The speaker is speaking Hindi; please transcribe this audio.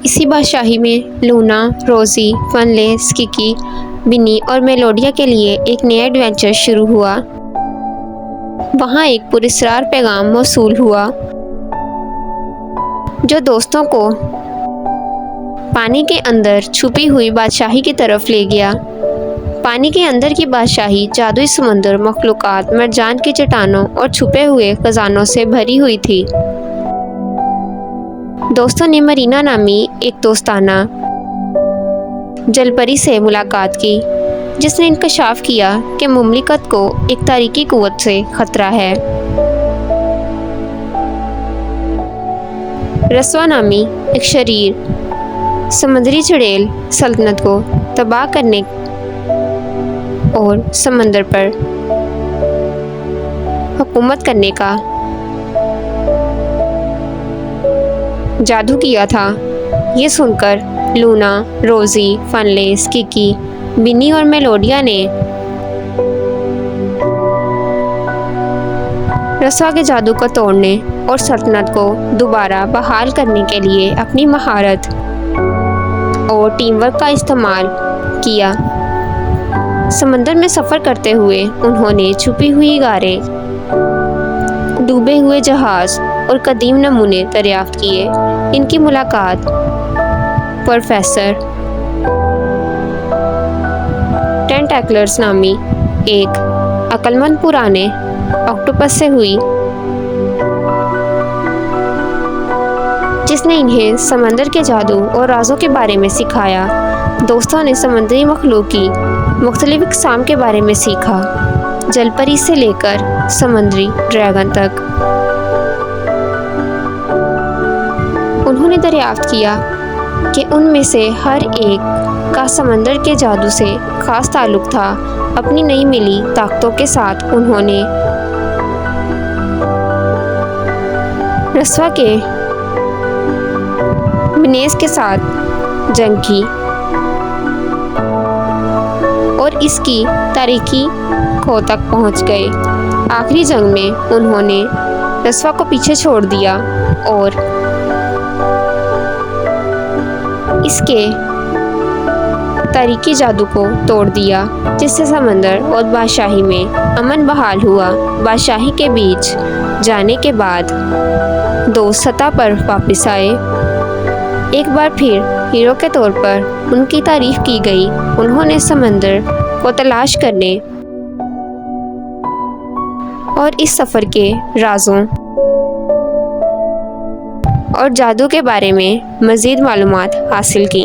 इसी बादशाही में लूना, रोज़ी, फनलेस, किकी, बिनी और मेलोडिया के लिए एक नया एडवेंचर शुरू हुआ। वहाँ एक पुरस्कार पैगाम मौसूल हुआ जो दोस्तों को पानी के अंदर छुपी हुई बादशाही की तरफ ले गया। पानी के अंदर की बादशाही जादुई समुंदर, मखलूकात, मरजान की चट्टानों और छुपे हुए खजानों से भरी हुई थी। दोस्तों ने मरीना नामी एक दोस्ताना जलपरी से मुलाकात की जिसने इंकशाफ किया कि मुमलिकत को एक तारीकी कुव्वत से खतरा है। रस्वा नामी एक शरीर समुद्री चुड़ैल सल्तनत को तबाह करने और समंदर पर हुकूमत करने का जादू किया था। ये सुनकर लूना, रोज़ी, फनलेस, किकी, बिनी और मेलोडिया ने रस्वा के जादू को तोड़ने और सल्तनत को दोबारा बहाल करने के लिए अपनी महारत और टीम वर्क का इस्तेमाल किया। समंदर में सफ़र करते हुए उन्होंने छुपी हुई गारें, डूबे हुए जहाज़ और कदीम नमूने दरियाफ्त किए। इनकी मुलाकात प्रोफेसर टेंटैकलर्स नामी एक अक्लमंद पुराने ऑक्टोपस से हुई जिसने इन्हें समंदर के जादू और राजों के बारे में सिखाया। दोस्तों ने समुद्री मखलूक की मुख्तलिफ अक़साम के बारे में सीखा, जलपरी से लेकर समुद्री ड्रैगन तक। उन्होंने दरियाफ्त किया कि उनमें से हर एक का समंदर के जादू से खास ताल्लुक़ था। अपनी नई मिली ताकतों के साथ उन्होंने रस्वा के मिनेस के साथ जंग की और इसकी तारीकी खो तक पहुंच गए। आखिरी जंग में उन्होंने रस्वा को पीछे छोड़ दिया और इसके तारीकी जादू को तोड़ दिया, जिससे समंदर और बादशाही में अमन बहाल हुआ। बादशाही के बीच जाने के बाद दोस्त सतह पर वापस आए। एक बार फिर हीरो के तौर पर उनकी तारीफ की गई। उन्होंने समंदर को तलाश करने और इस सफ़र के राजों और जादू के बारे में मज़ीद मालूमात हासिल की।